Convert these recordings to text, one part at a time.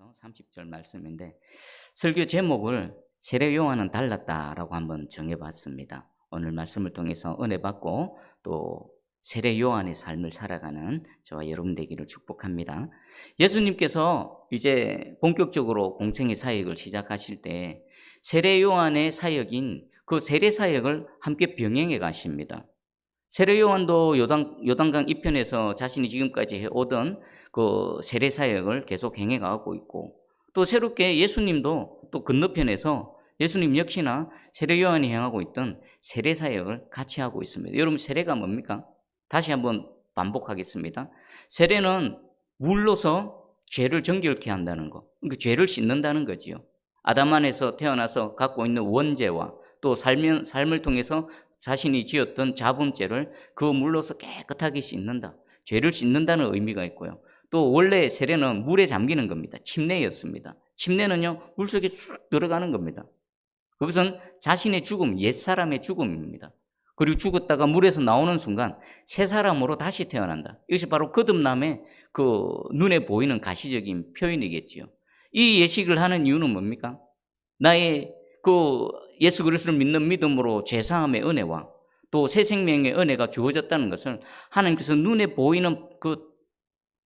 요한복음에서 30절 말씀인데 설교 제목을 세례 요한은 달랐다라고 한번 정해봤습니다. 오늘 말씀을 통해서 은혜 받고 또 세례 요한의 삶을 살아가는 저와 여러분 되기를 축복합니다. 예수님께서 이제 본격적으로 공생의 사역을 시작하실 때 세례 요한의 사역인 그 세례 사역을 함께 병행해 가십니다. 세례 요한도 요단강 이편에서 자신이 지금까지 해오던 그 세례 사역을 계속 행해가고 있고, 또 새롭게 예수님도 또 건너편에서 예수님 역시나 세례 요한이 행하고 있던 세례 사역을 같이 하고 있습니다. 여러분, 세례가 뭡니까? 다시 한번 반복하겠습니다. 세례는 물로서 죄를 정결케 한다는 거, 그 죄를 씻는다는 거지요. 아담 안에서 태어나서 갖고 있는 원죄와 또 삶을 통해서 자신이 지었던 자범죄를 그 물로서 깨끗하게 씻는다. 죄를 씻는다는 의미가 있고요. 또 원래 세례는 물에 잠기는 겁니다. 침례였습니다. 침례는요, 물속에 쑥 들어가는 겁니다. 그것은 자신의 죽음, 옛사람의 죽음입니다. 그리고 죽었다가 물에서 나오는 순간 새 사람으로 다시 태어난다. 이것이 바로 거듭남의 그 눈에 보이는 가시적인 표현이겠지요. 이 예식을 하는 이유는 뭡니까? 나의 그 예수 그리스도를 믿는 믿음으로 죄사함의 은혜와 또 새 생명의 은혜가 주어졌다는 것을 하나님께서 눈에 보이는 그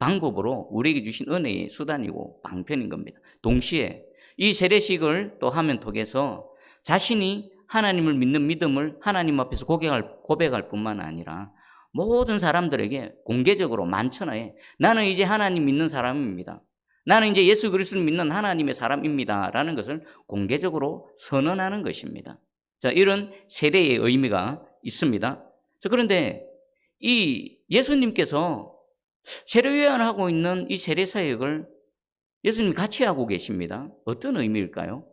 방법으로 우리에게 주신 은혜의 수단이고 방편인 겁니다. 동시에 이 세례식을 또 하면 통해서 자신이 하나님을 믿는 믿음을 하나님 앞에서 고백할 뿐만 아니라 모든 사람들에게 공개적으로 만천하에 나는 이제 하나님 믿는 사람입니다. 나는 이제 예수 그리스도를 믿는 하나님의 사람입니다. 라는 것을 공개적으로 선언하는 것입니다. 자, 이런 세례의 의미가 있습니다. 자, 그런데 이 예수님께서 세례 요한을 하고 있는 이 세례 사역을 예수님 같이 하고 계십니다. 어떤 의미일까요?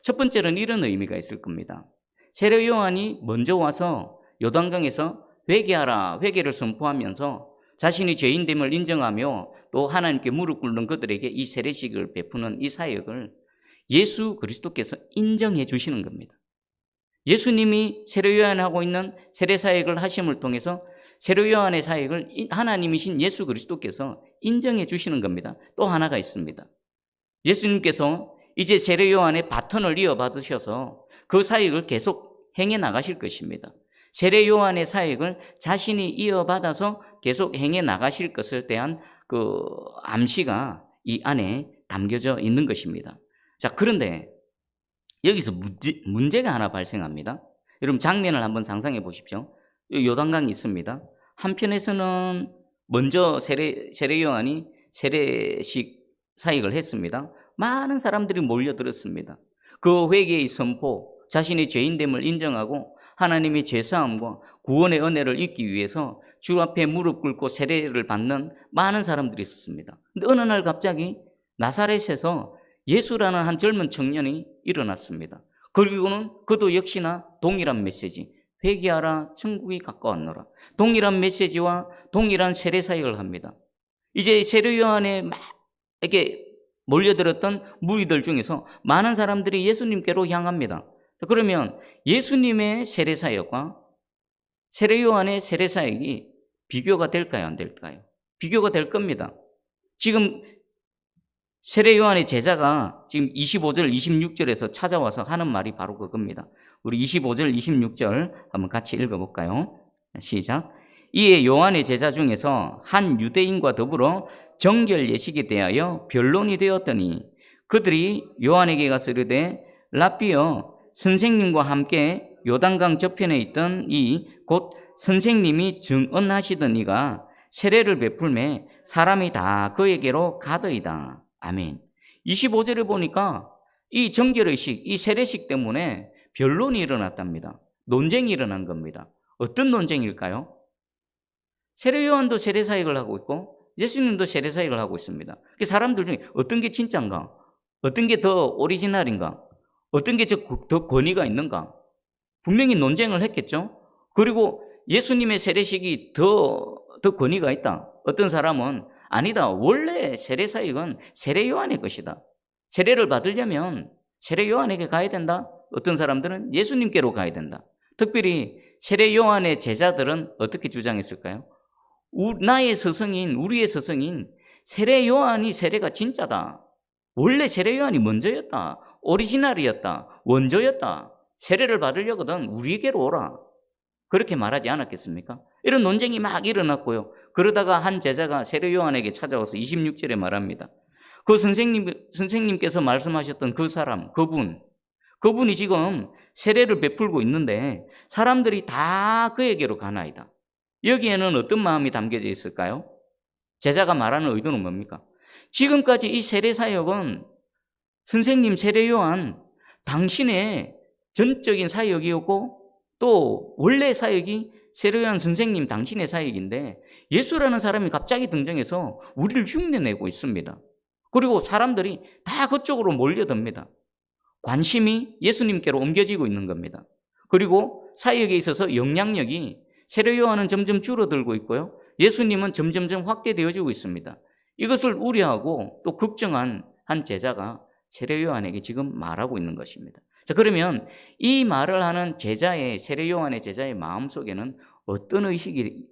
첫 번째는 이런 의미가 있을 겁니다. 세례 요한이 먼저 와서 요단강에서 회개하라, 회개를 선포하면서 자신이 죄인됨을 인정하며 또 하나님께 무릎 꿇는 그들에게 이 세례식을 베푸는 이 사역을 예수 그리스도께서 인정해 주시는 겁니다. 예수님이 세례 요한이 하고 있는 세례 사역을 하심을 통해서 세례 요한의 사역을 하나님이신 예수 그리스도께서 인정해 주시는 겁니다. 또 하나가 있습니다. 예수님께서 이제 세례 요한의 바톤을 이어받으셔서 그 사역을 계속 행해 나가실 것입니다. 세례 요한의 사역을 자신이 이어받아서 계속 행해 나가실 것에 대한 그 암시가 이 안에 담겨져 있는 것입니다. 자, 그런데 여기서 문제가 하나 발생합니다. 여러분, 장면을 한번 상상해 보십시오. 요단강이 있습니다. 한편에서는 먼저 세례 요한이 세례식 사역을 했습니다. 많은 사람들이 몰려들었습니다. 그 회개의 선포, 자신의 죄인됨을 인정하고 하나님의 죄사함과 구원의 은혜를 잊기 위해서 주 앞에 무릎 꿇고 세례를 받는 많은 사람들이 있었습니다. 근데 어느 날 갑자기 나사렛에서 예수라는 한 젊은 청년이 일어났습니다. 그리고는 그도 역시나 동일한 메시지, 회개하라, 천국이 가까웠노라. 동일한 메시지와 동일한 세례 사역을 합니다. 이제 세례 요한에 막 이렇게 몰려들었던 무리들 중에서 많은 사람들이 예수님께로 향합니다. 그러면 예수님의 세례 사역과 세례 요한의 세례 사역이 비교가 될까요, 안 될까요? 비교가 될 겁니다. 지금 세례 요한의 제자가 지금 25절, 26절에서 찾아와서 하는 말이 바로 그겁니다. 우리 25절, 26절 한번 같이 읽어볼까요? 시작. 이에 요한의 제자 중에서 한 유대인과 더불어 정결 예식에 대하여 변론이 되었더니 그들이 요한에게 가서 이르되 랍비여, 선생님과 함께 요단강 저편에 있던 이 곧 선생님이 증언하시던 이가 세례를 베풀매 사람이 다 그에게로 가더이다. 아멘. 25절에 보니까 이 정결의식, 이 세례식 때문에 변론이 일어났답니다. 논쟁이 일어난 겁니다. 어떤 논쟁일까요? 세례 요한도 세례 사역을 하고 있고 예수님도 세례 사역을 하고 있습니다. 사람들 중에 어떤 게 진짜인가? 어떤 게 더 오리지널인가? 어떤 게 더 권위가 있는가? 분명히 논쟁을 했겠죠. 그리고 예수님의 세례식이 더 권위가 있다. 어떤 사람은 아니다. 원래 세례 사역은 세례 요한의 것이다. 세례를 받으려면 세례 요한에게 가야 된다. 어떤 사람들은 예수님께로 가야 된다. 특별히 세례 요한의 제자들은 어떻게 주장했을까요? 우리의 스승인 세례 요한이 세례가 진짜다. 원래 세례 요한이 먼저였다. 오리지널이었다. 원조였다. 세례를 받으려거든 우리에게로 오라. 그렇게 말하지 않았겠습니까? 이런 논쟁이 막 일어났고요. 그러다가 한 제자가 세례 요한에게 찾아와서 26절에 말합니다. 그 선생님께서 말씀하셨던 그 사람, 그분이 지금 세례를 베풀고 있는데 사람들이 다 그에게로 가나이다. 여기에는 어떤 마음이 담겨져 있을까요? 제자가 말하는 의도는 뭡니까? 지금까지 이 세례 사역은 선생님 세례 요한 당신의 전적인 사역이었고 또 원래 사역이 세례 요한 선생님 당신의 사역인데 예수라는 사람이 갑자기 등장해서 우리를 흉내내고 있습니다. 그리고 사람들이 다 그쪽으로 몰려듭니다. 관심이 예수님께로 옮겨지고 있는 겁니다. 그리고 사역에 있어서 영향력이 세례 요한은 점점 줄어들고 있고요. 예수님은 점점점 확대되어지고 있습니다. 이것을 우려하고 또 걱정한 한 제자가 세례 요한에게 지금 말하고 있는 것입니다. 자, 그러면 이 말을 하는 세례 요한의 제자의 마음속에는 어떤 의식이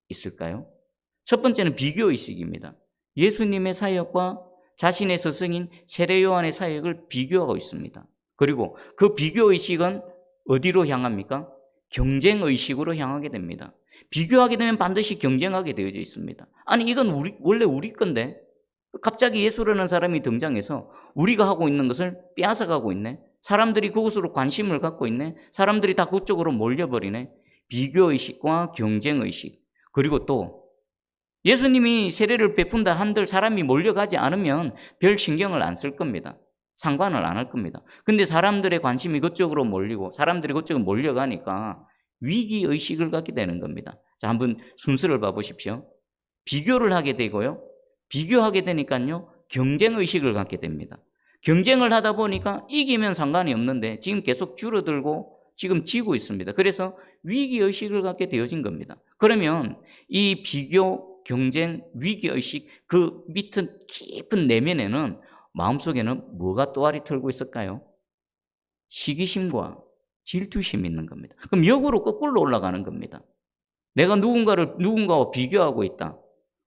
있을까요? 첫 번째는 비교의식입니다. 예수님의 사역과 자신의 스승인 세례 요한의 사역을 비교하고 있습니다. 그리고 그 비교의식은 어디로 향합니까? 경쟁의식으로 향하게 됩니다. 비교하게 되면 반드시 경쟁하게 되어져 있습니다. 아니 이건 원래 우리 건데 갑자기 예수라는 사람이 등장해서 우리가 하고 있는 것을 빼앗아가고 있네. 사람들이 그것으로 관심을 갖고 있네. 사람들이 다 그쪽으로 몰려버리네. 비교의식과 경쟁의식. 그리고 또 예수님이 세례를 베푼다 한들 사람이 몰려가지 않으면 별 신경을 안 쓸 겁니다. 상관을 안 할 겁니다. 근데 사람들의 관심이 그쪽으로 몰리고 사람들이 그쪽으로 몰려가니까 위기의식을 갖게 되는 겁니다. 자, 한번 순서를 봐보십시오. 비교를 하게 되고요. 비교하게 되니까요. 경쟁의식을 갖게 됩니다. 경쟁을 하다 보니까 이기면 상관이 없는데 지금 계속 줄어들고 지금 지고 있습니다. 그래서 위기의식을 갖게 되어진 겁니다. 그러면 이 비교, 경쟁, 위기의식 그 밑은 깊은 내면에는 마음속에는 뭐가 또아리 털고 있을까요? 시기심과 질투심이 있는 겁니다. 그럼 역으로 거꾸로 올라가는 겁니다. 내가 누군가와 비교하고 있다.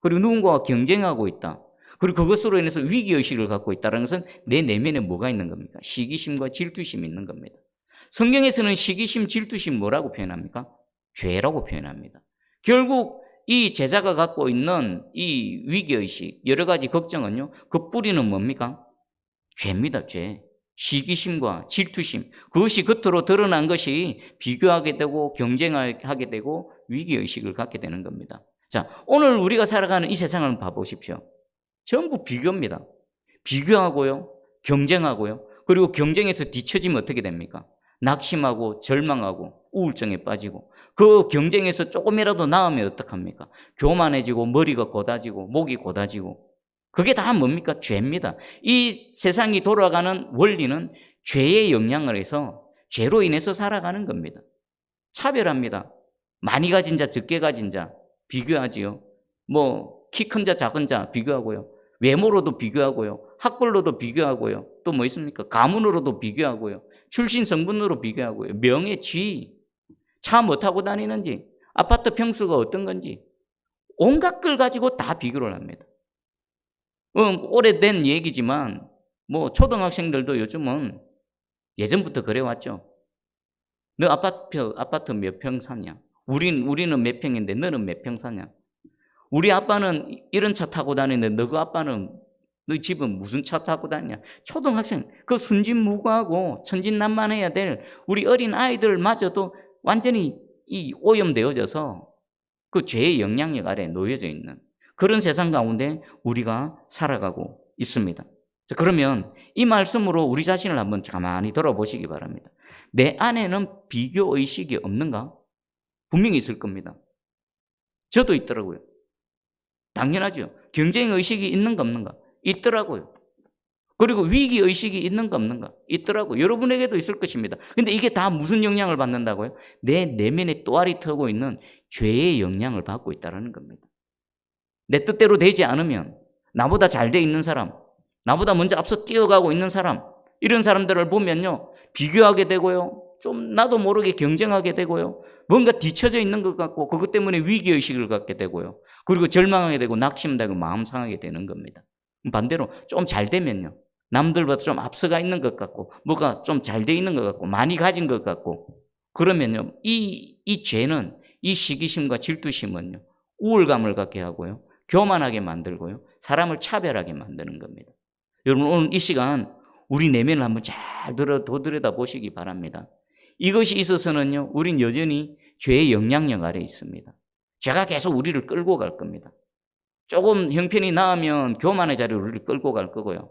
그리고 누군가와 경쟁하고 있다. 그리고 그것으로 인해서 위기의식을 갖고 있다는 것은 내 내면에 뭐가 있는 겁니까? 시기심과 질투심이 있는 겁니다. 성경에서는 시기심, 질투심 뭐라고 표현합니까? 죄라고 표현합니다. 결국 이 제자가 갖고 있는 이 위기의식, 여러 가지 걱정은요, 그 뿌리는 뭡니까? 죄입니다, 죄. 시기심과 질투심, 그것이 겉으로 드러난 것이 비교하게 되고 경쟁하게 되고 위기의식을 갖게 되는 겁니다. 자, 오늘 우리가 살아가는 이 세상을 봐보십시오. 전부 비교입니다. 비교하고요, 경쟁하고요, 그리고 경쟁에서 뒤처지면 어떻게 됩니까? 낙심하고 절망하고 우울증에 빠지고 그 경쟁에서 조금이라도 나으면 어떡합니까? 교만해지고 머리가 곧아지고 목이 곧아지고 그게 다 뭡니까? 죄입니다. 이 세상이 돌아가는 원리는 죄의 영향을 해서 죄로 인해서 살아가는 겁니다. 차별합니다. 많이 가진 자, 적게 가진 자 비교하지요. 키 큰 자, 작은 자 비교하고요. 외모로도 비교하고요. 학벌로도 비교하고요. 또 뭐 있습니까? 가문으로도 비교하고요. 출신 성분으로 비교하고요. 명예, 지위, 차 뭐 타고 다니는지, 아파트 평수가 어떤 건지 온갖 걸 가지고 다 비교를 합니다. 오래된 얘기지만 초등학생들도 요즘은 예전부터 그래왔죠. 너 아파트 몇 평 사냐? 우리는 몇 평인데 너는 몇 평 사냐? 우리 아빠는 이런 차 타고 다니는데 너 집은 무슨 차 타고 다니냐? 초등학생, 그 순진무구하고 천진난만해야 될 우리 어린 아이들마저도 완전히 오염되어져서 그 죄의 영향력 아래 놓여져 있는 그런 세상 가운데 우리가 살아가고 있습니다. 그러면 이 말씀으로 우리 자신을 한번 가만히 돌아보시기 바랍니다. 내 안에는 비교의식이 없는가? 분명히 있을 겁니다. 저도 있더라고요. 당연하죠. 경쟁의식이 있는가 없는가? 있더라고요. 그리고 위기의식이 있는가 없는가? 있더라고요. 여러분에게도 있을 것입니다. 근데 이게 다 무슨 영향을 받는다고요? 내 내면에 또아리 터고 있는 죄의 영향을 받고 있다는 겁니다. 내 뜻대로 되지 않으면 나보다 잘 돼 있는 사람, 나보다 먼저 앞서 뛰어가고 있는 사람, 이런 사람들을 보면요, 비교하게 되고요, 좀 나도 모르게 경쟁하게 되고요, 뭔가 뒤처져 있는 것 같고 그것 때문에 위기의식을 갖게 되고요, 그리고 절망하게 되고 낙심되고 마음 상하게 되는 겁니다. 반대로 좀 잘 되면요, 남들보다 좀 앞서가 있는 것 같고 뭐가 좀 잘 돼 있는 것 같고 많이 가진 것 같고 그러면요 이 죄는 이 시기심과 질투심은요 우월감을 갖게 하고요 교만하게 만들고요 사람을 차별하게 만드는 겁니다. 여러분 오늘 이 시간 우리 내면을 한번 잘 들여다 보시기 바랍니다. 이것이 있어서는요 우린 여전히 죄의 영향력 아래 있습니다. 죄가 계속 우리를 끌고 갈 겁니다. 조금 형편이 나으면 교만의 자리로 우리를 끌고 갈 거고요.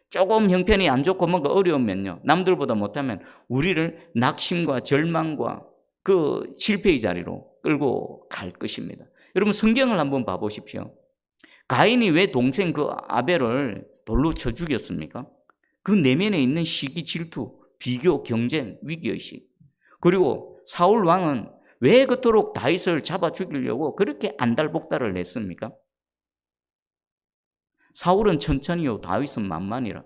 조금 형편이 안 좋고 뭔가 어려우면요 남들보다 못하면 우리를 낙심과 절망과 그 실패의 자리로 끌고 갈 것입니다. 여러분 성경을 한번 봐보십시오. 가인이 왜 동생 그 아벨을 돌로 쳐 죽였습니까? 그 내면에 있는 시기, 질투, 비교, 경쟁, 위기의식. 그리고 사울 왕은 왜 그토록 다윗을 잡아 죽이려고 그렇게 안달복달을 냈습니까? 사울은 천천히요 다윗은 만만이라.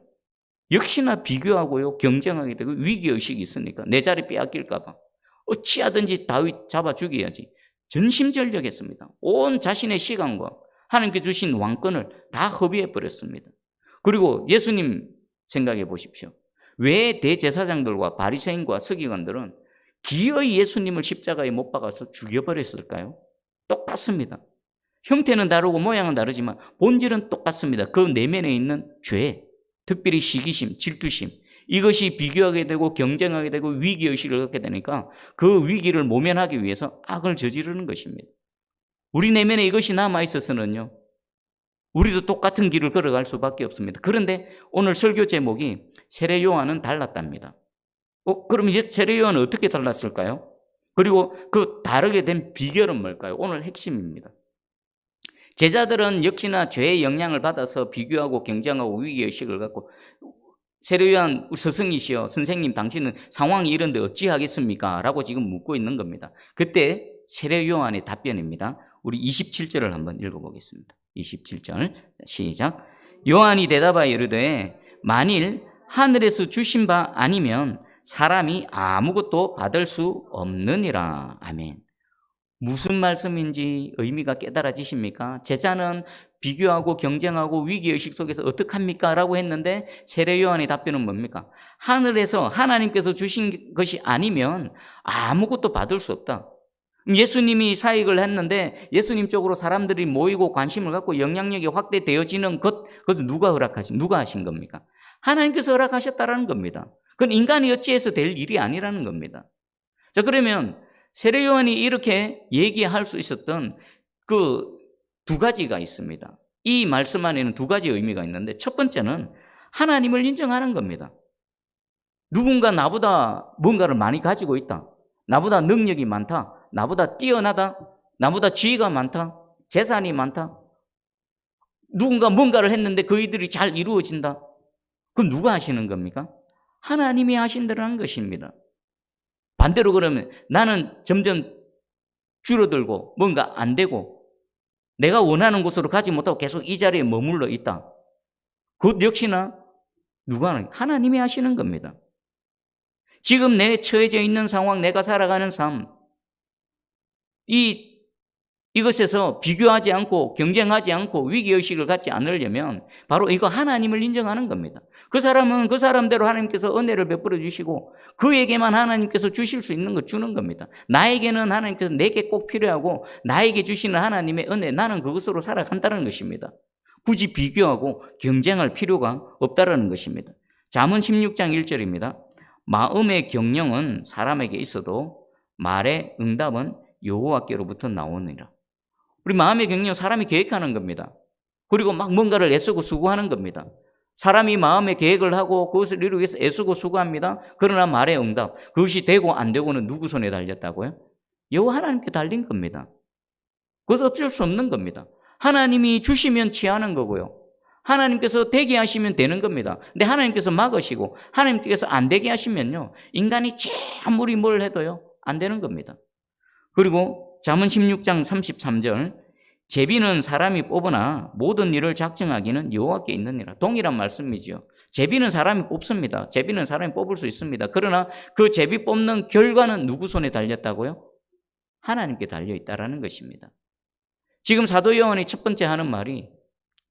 역시나 비교하고요 경쟁하게 되고 위기의식이 있으니까 내 자리 빼앗길까 봐 어찌하든지 다윗 잡아 죽여야지 전심전력했습니다. 온 자신의 시간과 하나님께 주신 왕권을 다 허비해 버렸습니다. 그리고 예수님 생각해 보십시오. 왜 대제사장들과 바리새인과 서기관들은 기어이 예수님을 십자가에 못 박아서 죽여버렸을까요? 똑같습니다. 형태는 다르고 모양은 다르지만 본질은 똑같습니다. 그 내면에 있는 죄, 특별히 시기심, 질투심, 이것이 비교하게 되고 경쟁하게 되고 위기의식을 갖게 되니까 그 위기를 모면하기 위해서 악을 저지르는 것입니다. 우리 내면에 이것이 남아있어서는요 우리도 똑같은 길을 걸어갈 수밖에 없습니다. 그런데 오늘 설교 제목이 세례 요한은 달랐답니다. 그럼 이제 세례 요한은 어떻게 달랐을까요? 그리고 그 다르게 된 비결은 뭘까요? 오늘 핵심입니다. 제자들은 역시나 죄의 영향을 받아서 비교하고 경쟁하고 위기의식을 갖고 세례 요한 스승이시여 선생님 당신은 상황이 이런데 어찌하겠습니까? 라고 지금 묻고 있는 겁니다. 그때 세례 요한의 답변입니다. 우리 27절을 한번 읽어보겠습니다. 27절 시작. 요한이 대답하여 이르되 만일 하늘에서 주신 바 아니면 사람이 아무것도 받을 수 없느니라. 아멘. 무슨 말씀인지 의미가 깨달아지십니까? 제자는 비교하고 경쟁하고 위기의식 속에서 어떡합니까? 라고 했는데 세례 요한의 답변은 뭡니까? 하늘에서 하나님께서 주신 것이 아니면 아무것도 받을 수 없다. 예수님이 사역을 했는데 예수님 쪽으로 사람들이 모이고 관심을 갖고 영향력이 확대되어지는 그것은 누가 하신 겁니까? 하나님께서 허락하셨다라는 겁니다. 그건 인간이 어찌해서 될 일이 아니라는 겁니다. 자, 그러면 세례 요한이 이렇게 얘기할 수 있었던 그 두 가지가 있습니다. 이 말씀 안에는 두 가지 의미가 있는데 첫 번째는 하나님을 인정하는 겁니다. 누군가 나보다 뭔가를 많이 가지고 있다. 나보다 능력이 많다. 나보다 뛰어나다. 나보다 지위가 많다. 재산이 많다. 누군가 뭔가를 했는데 그 일들이 잘 이루어진다. 그건 누가 하시는 겁니까? 하나님이 하신다는 것입니다. 반대로 그러면 나는 점점 줄어들고 뭔가 안 되고 내가 원하는 곳으로 가지 못하고 계속 이 자리에 머물러 있다. 그것 역시나 누가 하는? 하나님이 하시는 겁니다. 지금 내 처해져 있는 상황, 내가 살아가는 삶, 이것에서 비교하지 않고 경쟁하지 않고 위기의식을 갖지 않으려면 바로 이거 하나님을 인정하는 겁니다. 그 사람은 그 사람대로 하나님께서 은혜를 베풀어 주시고 그에게만 하나님께서 주실 수 있는 거 주는 겁니다. 나에게는 하나님께서 내게 꼭 필요하고 나에게 주시는 하나님의 은혜, 나는 그것으로 살아간다는 것입니다. 굳이 비교하고 경쟁할 필요가 없다는 것입니다. 잠언 16장 1절입니다. 마음의 경영은 사람에게 있어도 말의 응답은 여호와께로부터 나오느니라. 우리 마음의 경영 사람이 계획하는 겁니다. 그리고 막 뭔가를 애쓰고 수고하는 겁니다. 사람이 마음의 계획을 하고 그것을 이루기 위해서 애쓰고 수고합니다. 그러나 말의 응답, 그것이 되고 안 되고는 누구 손에 달렸다고요? 여호와 하나님께 달린 겁니다. 그것은 어쩔 수 없는 겁니다. 하나님이 주시면 취하는 거고요. 하나님께서 되게 하시면 되는 겁니다. 근데 하나님께서 막으시고 하나님께서 안 되게 하시면요, 인간이 아무리 뭘 해도요 안 되는 겁니다. 그리고 잠언 16장 33절 제비는 사람이 뽑으나 모든 일을 작정하기는 여호와께 있느니라. 동일한 말씀이지요. 제비는 사람이 뽑습니다. 제비는 사람이 뽑을 수 있습니다. 그러나 그 제비 뽑는 결과는 누구 손에 달렸다고요? 하나님께 달려있다라는 것입니다. 지금 사도 요한이 첫 번째 하는 말이,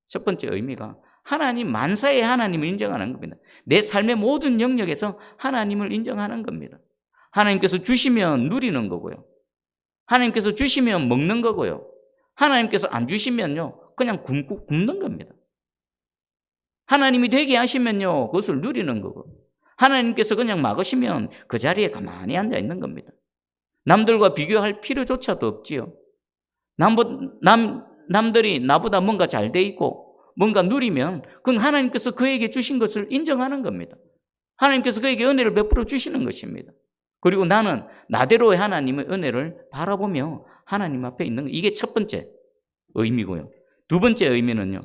첫 번째 의미가 하나님 만사의 하나님을 인정하는 겁니다. 내 삶의 모든 영역에서 하나님을 인정하는 겁니다. 하나님께서 주시면 누리는 거고요. 하나님께서 주시면 먹는 거고요. 하나님께서 안 주시면요, 그냥 굶는 겁니다. 하나님이 되게 하시면요, 그것을 누리는 거고, 하나님께서 그냥 막으시면 그 자리에 가만히 앉아 있는 겁니다. 남들과 비교할 필요조차도 없지요. 남들이 나보다 뭔가 잘 돼 있고 뭔가 누리면 그건 하나님께서 그에게 주신 것을 인정하는 겁니다. 하나님께서 그에게 은혜를 베풀어 주시는 것입니다. 그리고 나는 나대로의 하나님의 은혜를 바라보며 하나님 앞에 있는 거. 이게 첫 번째 의미고요. 두 번째 의미는요,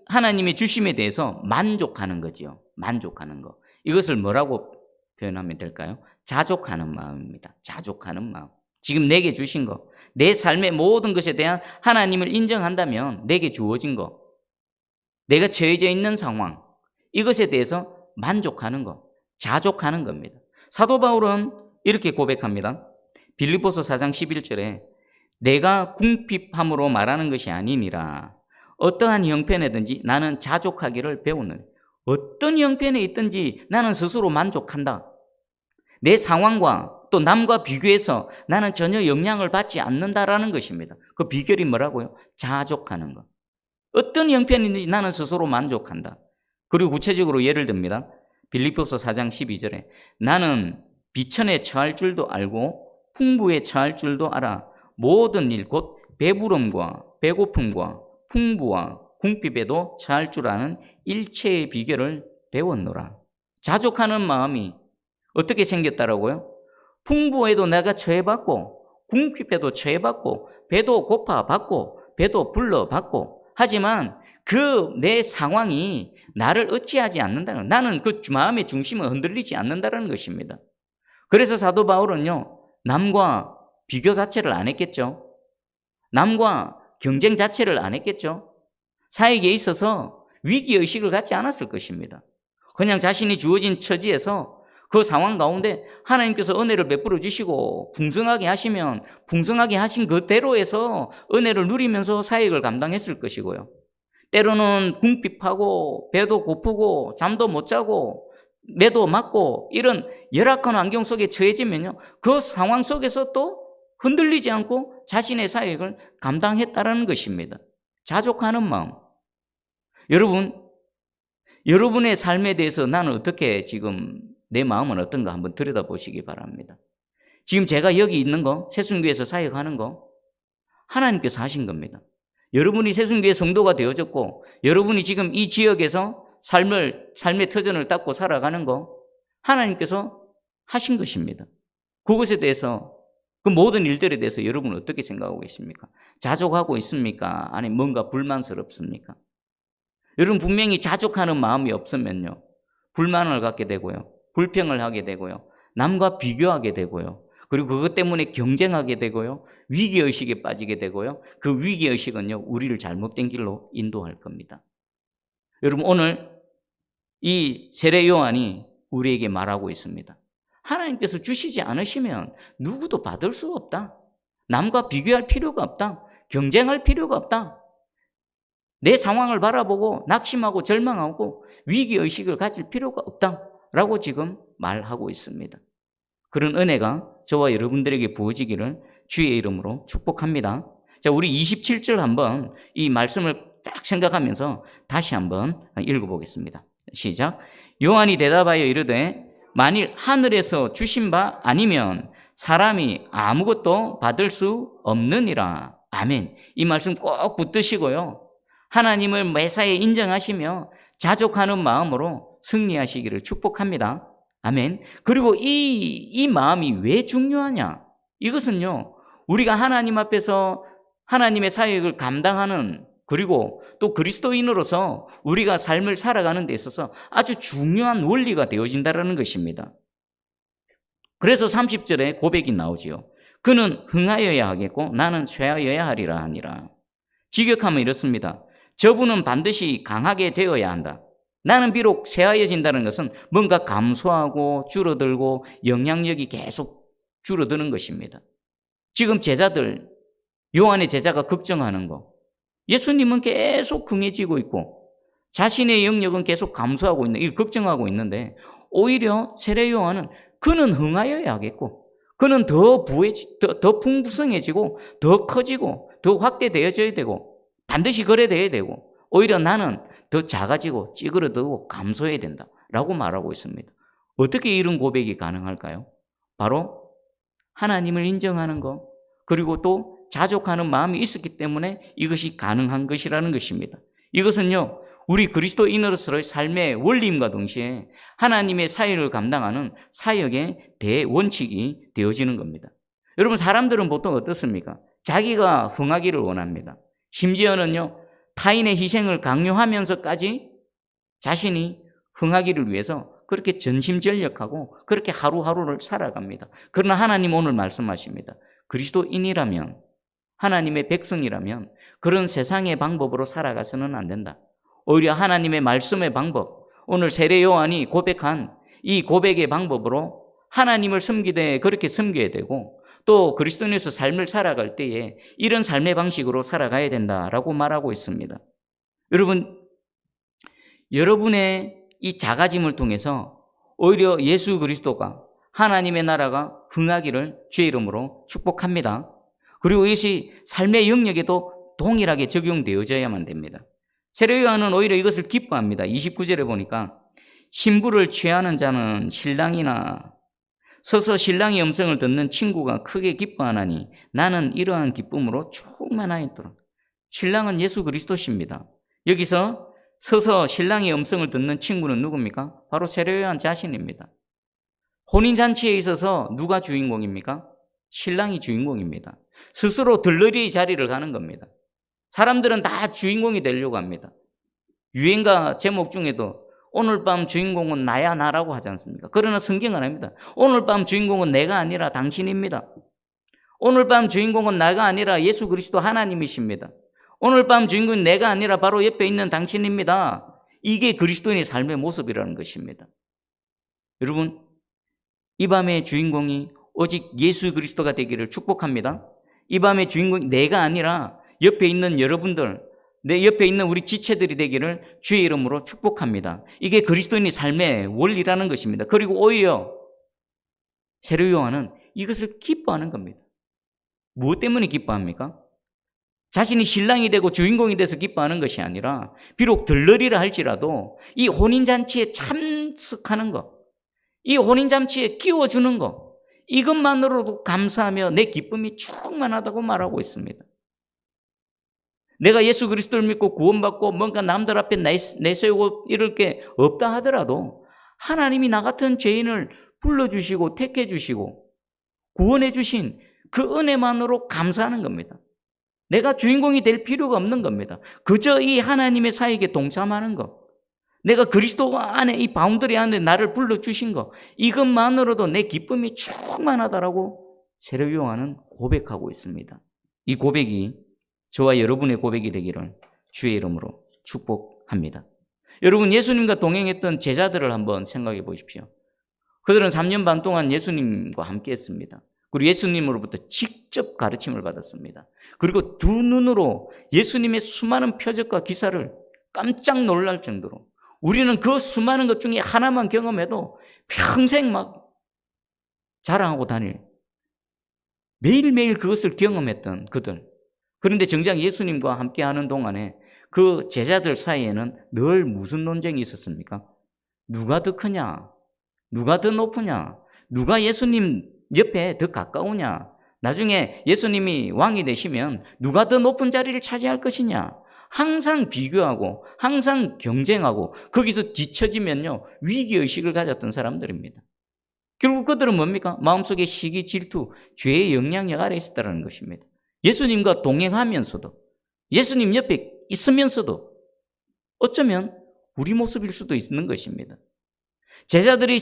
하나님의 주심에 대해서 만족하는 거지요. 만족하는 거. 이것을 뭐라고 표현하면 될까요? 자족하는 마음입니다. 자족하는 마음. 지금 내게 주신 거, 내 삶의 모든 것에 대한 하나님을 인정한다면 내게 주어진 거, 내가 처해져 있는 상황, 이것에 대해서 만족하는 거, 자족하는 겁니다. 사도 바울은 이렇게 고백합니다. 빌립보서 4장 11절에 내가 궁핍함으로 말하는 것이 아니니라. 어떠한 형편이든지 나는 자족하기를 배우는. 어떤 형편에 있든지 나는 스스로 만족한다. 내 상황과 또 남과 비교해서 나는 전혀 영향을 받지 않는다라는 것입니다. 그 비결이 뭐라고요? 자족하는 것. 어떤 형편이든지 나는 스스로 만족한다. 그리고 구체적으로 예를 듭니다. 빌립보서 4장 12절에 나는 비천에 처할 줄도 알고 풍부에 처할 줄도 알아. 모든 일 곧 배부름과 배고픔과 풍부와 궁핍에도 처할 줄 아는 일체의 비결을 배웠노라. 자족하는 마음이 어떻게 생겼다라고요? 풍부에도 내가 처해봤고 궁핍에도 처해봤고 배도 고파봤고 배도 불러봤고 하지만 그 내 상황이 나를 어찌하지 않는다는, 나는 그 마음의 중심을 흔들리지 않는다는 것입니다. 그래서 사도 바울은요, 남과 비교 자체를 안 했겠죠. 남과 경쟁 자체를 안 했겠죠. 사역에 있어서 위기의식을 갖지 않았을 것입니다. 그냥 자신이 주어진 처지에서 그 상황 가운데 하나님께서 은혜를 베풀어 주시고 풍성하게 하시면 풍성하게 하신 그대로에서 은혜를 누리면서 사역을 감당했을 것이고요. 때로는 궁핍하고 배도 고프고 잠도 못 자고 매도 맞고 이런 열악한 환경 속에 처해지면요, 그 상황 속에서 또 흔들리지 않고 자신의 사역을 감당했다라는 것입니다. 자족하는 마음. 여러분의 삶에 대해서 나는 어떻게 지금 내 마음은 어떤가 한번 들여다보시기 바랍니다. 지금 제가 여기 있는 거, 새순교회에서 사역하는 거 하나님께서 하신 겁니다. 여러분이 새순교회 성도가 되어졌고 여러분이 지금 이 지역에서 삶의 터전을 닦고 살아가는 거 하나님께서 하신 것입니다. 그것에 대해서, 그 모든 일들에 대해서 여러분은 어떻게 생각하고 계십니까? 자족하고 있습니까? 아니면 뭔가 불만스럽습니까? 여러분 분명히 자족하는 마음이 없으면요, 불만을 갖게 되고요, 불평을 하게 되고요, 남과 비교하게 되고요, 그리고 그것 때문에 경쟁하게 되고요, 위기의식에 빠지게 되고요, 그 위기의식은요, 우리를 잘못된 길로 인도할 겁니다. 여러분 오늘 이 세례 요한이 우리에게 말하고 있습니다. 하나님께서 주시지 않으시면 누구도 받을 수 없다. 남과 비교할 필요가 없다. 경쟁할 필요가 없다. 내 상황을 바라보고 낙심하고 절망하고 위기의식을 가질 필요가 없다라고 지금 말하고 있습니다. 그런 은혜가 저와 여러분들에게 부어지기를 주의 이름으로 축복합니다. 자, 우리 27절 한번 이 말씀을 딱 생각하면서 다시 한번 읽어보겠습니다. 시작. 요한이 대답하여 이르되 만일 하늘에서 주신 바 아니면 사람이 아무것도 받을 수 없느니라. 아멘. 이 말씀 꼭 붙드시고요, 하나님을 매사에 인정하시며 자족하는 마음으로 승리하시기를 축복합니다. 아멘. 그리고 이 마음이 왜 중요하냐? 이것은요, 우리가 하나님 앞에서 하나님의 사역을 감당하는, 그리고 또 그리스도인으로서 우리가 삶을 살아가는 데 있어서 아주 중요한 원리가 되어진다는 것입니다. 그래서 30절에 고백이 나오지요. 그는 흥하여야 하겠고 나는 쇠하여야 하리라 하니라. 직역하면 이렇습니다. 저분은 반드시 강하게 되어야 한다. 나는 비록 쇠하여진다는 것은 뭔가 감소하고 줄어들고 영향력이 계속 줄어드는 것입니다. 지금 제자들, 요한의 제자가 걱정하는 거, 예수님은 계속 긍해지고 있고 자신의 영역은 계속 감소하고 있는, 이걸 걱정하고 있는데 오히려 세례 요한은 그는 흥하여야 하겠고 그는 더 풍부성해지고 더 커지고 더 확대되어져야 되고 반드시 그래 돼야 되고 오히려 나는 더 작아지고 찌그러들고 감소해야 된다라고 말하고 있습니다. 어떻게 이런 고백이 가능할까요? 바로 하나님을 인정하는 것 그리고 또 자족하는 마음이 있었기 때문에 이것이 가능한 것이라는 것입니다. 이것은요 우리 그리스도인으로서의 삶의 원리임과 동시에 하나님의 사역을 감당하는 사역의 대원칙이 되어지는 겁니다. 여러분 사람들은 보통 어떻습니까? 자기가 흥하기를 원합니다. 심지어는요 타인의 희생을 강요하면서까지 자신이 흥하기를 위해서 그렇게 전심전력하고 그렇게 하루하루를 살아갑니다. 그러나 하나님 오늘 말씀하십니다. 그리스도인이라면 하나님의 백성이라면 그런 세상의 방법으로 살아가서는 안 된다. 오히려 하나님의 말씀의 방법, 오늘 세례 요한이 고백한 이 고백의 방법으로 하나님을 섬기되 그렇게 섬겨야 되고 또 그리스도인에서 삶을 살아갈 때에 이런 삶의 방식으로 살아가야 된다라고 말하고 있습니다. 여러분의 이 작아짐을 통해서 오히려 예수 그리스도가 하나님의 나라가 흥하기를 주의 이름으로 축복합니다. 그리고 이것이 삶의 영역에도 동일하게 적용되어져야만 됩니다. 세례 요한은 오히려 이것을 기뻐합니다. 29절에 보니까 신부를 취하는 자는 신랑이나 서서 신랑의 음성을 듣는 친구가 크게 기뻐하나니 나는 이러한 기쁨으로 충만하였더라. 신랑은 예수 그리스도십니다. 여기서 서서 신랑의 음성을 듣는 친구는 누굽니까? 바로 세례 요한 자신입니다. 혼인잔치에 있어서 누가 주인공입니까? 신랑이 주인공입니다. 스스로 들러리 자리를 가는 겁니다. 사람들은 다 주인공이 되려고 합니다. 유행가 제목 중에도 오늘 밤 주인공은 나야 나라고 하지 않습니까? 그러나 성경은 아닙니다. 오늘 밤 주인공은 내가 아니라 당신입니다. 오늘 밤 주인공은 나가 아니라 예수 그리스도 하나님이십니다. 오늘 밤 주인공은 내가 아니라 바로 옆에 있는 당신입니다. 이게 그리스도인의 삶의 모습이라는 것입니다. 여러분, 이 밤의 주인공이 오직 예수 그리스도가 되기를 축복합니다. 이 밤의 주인공이 내가 아니라 옆에 있는 여러분들, 내 옆에 있는 우리 지체들이 되기를 주의 이름으로 축복합니다. 이게 그리스도인의 삶의 원리라는 것입니다. 그리고 오히려 세례 요한은 이것을 기뻐하는 겁니다. 무엇 때문에 기뻐합니까? 자신이 신랑이 되고 주인공이 돼서 기뻐하는 것이 아니라 비록 들러리라 할지라도 이 혼인잔치에 참석하는 것, 이 혼인잔치에 끼워주는 것, 이것만으로도 감사하며 내 기쁨이 충만하다고 말하고 있습니다. 내가 예수 그리스도를 믿고 구원받고 뭔가 남들 앞에 내세우고 이럴 게 없다 하더라도 하나님이 나 같은 죄인을 불러주시고 택해주시고 구원해주신 그 은혜만으로 감사하는 겁니다. 내가 주인공이 될 필요가 없는 겁니다. 그저 이 하나님의 사역에 동참하는 것, 내가 그리스도 안에 이 바운더리 안에 나를 불러주신 것, 이것만으로도 내 기쁨이 충만하다라고 세례 요한은 고백하고 있습니다. 이 고백이 저와 여러분의 고백이 되기를 주의 이름으로 축복합니다. 여러분, 예수님과 동행했던 제자들을 한번 생각해 보십시오. 그들은 3년 반 동안 예수님과 함께 했습니다. 그리고 예수님으로부터 직접 가르침을 받았습니다. 그리고 두 눈으로 예수님의 수많은 표적과 기사를 깜짝 놀랄 정도로 우리는 그 수많은 것 중에 하나만 경험해도 평생 막 자랑하고 다닐, 매일매일 그것을 경험했던 그들. 그런데 정작 예수님과 함께하는 동안에 그 제자들 사이에는 늘 무슨 논쟁이 있었습니까? 누가 더 크냐? 누가 더 높으냐? 누가 예수님 옆에 더 가까우냐? 나중에 예수님이 왕이 되시면 누가 더 높은 자리를 차지할 것이냐? 항상 비교하고 항상 경쟁하고 거기서 뒤처지면요 위기의식을 가졌던 사람들입니다. 결국 그들은 뭡니까? 마음속에 시기, 질투, 죄의 영향력 아래 있었다는 것입니다. 예수님과 동행하면서도 예수님 옆에 있으면서도 어쩌면 우리 모습일 수도 있는 것입니다. 제자들이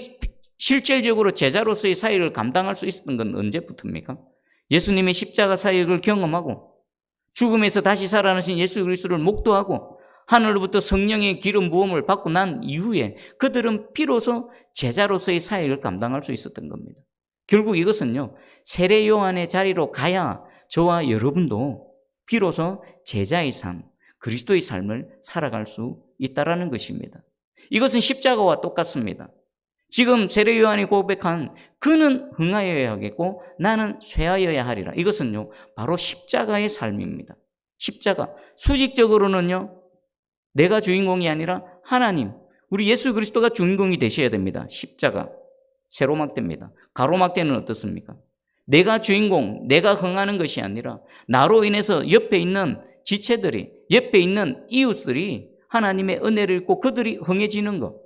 실질적으로 제자로서의 사역을 감당할 수 있었던 건 언제부터입니까? 예수님의 십자가 사역을 경험하고 죽음에서 다시 살아나신 예수 그리스도를 목도하고 하늘로부터 성령의 기름 부음을 받고 난 이후에 그들은 비로소 제자로서의 사역을 감당할 수 있었던 겁니다. 결국 이것은요, 세례 요한의 자리로 가야 저와 여러분도 비로소 제자의 삶, 그리스도의 삶을 살아갈 수 있다라는 것입니다. 이것은 십자가와 똑같습니다. 지금 세례 요한이 고백한 그는 흥하여야 하겠고 나는 쇠하여야 하리라. 이것은요, 바로 십자가의 삶입니다. 십자가. 수직적으로는요, 내가 주인공이 아니라 하나님, 우리 예수 그리스도가 주인공이 되셔야 됩니다. 십자가. 세로막대입니다. 가로막대는 어떻습니까? 내가 주인공, 내가 흥하는 것이 아니라 나로 인해서 옆에 있는 지체들이, 옆에 있는 이웃들이 하나님의 은혜를 입고 그들이 흥해지는 것.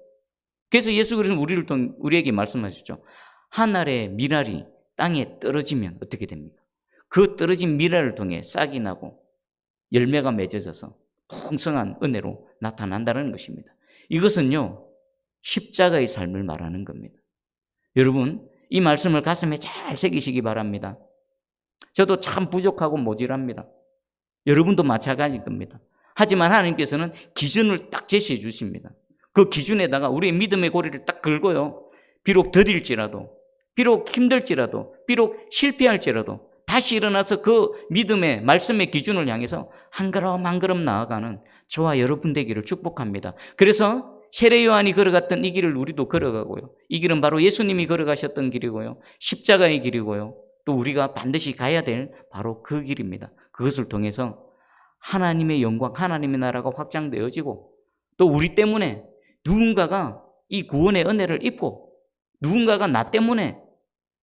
그래서 예수 그리스도는 우리에게 말씀하셨죠. 하늘의 미랄이 땅에 떨어지면 어떻게 됩니까? 그 떨어진 미랄을 통해 싹이 나고 열매가 맺어져서 풍성한 은혜로 나타난다는 것입니다. 이것은요, 십자가의 삶을 말하는 겁니다. 여러분, 이 말씀을 가슴에 잘 새기시기 바랍니다. 저도 참 부족하고 모질합니다. 여러분도 마찬가지일 겁니다. 하지만 하나님께서는 기준을 딱 제시해 주십니다. 그 기준에다가 우리의 믿음의 고리를 딱 걸고요. 비록 더딜지라도, 비록 힘들지라도, 비록 실패할지라도 다시 일어나서 그 믿음의 말씀의 기준을 향해서 한 걸음 한 걸음 나아가는 저와 여러분 되기를 축복합니다. 그래서 세례 요한이 걸어갔던 이 길을 우리도 걸어가고요. 이 길은 바로 예수님이 걸어가셨던 길이고요. 십자가의 길이고요. 또 우리가 반드시 가야 될 바로 그 길입니다. 그것을 통해서 하나님의 영광, 하나님의 나라가 확장되어지고 또 우리 때문에 누군가가 이 구원의 은혜를 입고 누군가가 나 때문에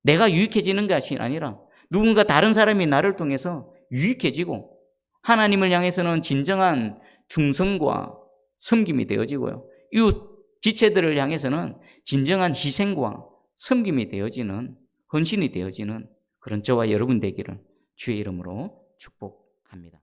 내가 유익해지는 것이 아니라 누군가 다른 사람이 나를 통해서 유익해지고 하나님을 향해서는 진정한 충성과 섬김이 되어지고요. 이웃 지체들을 향해서는 진정한 희생과 섬김이 되어지는, 헌신이 되어지는 그런 저와 여러분 되기를 주의 이름으로 축복합니다.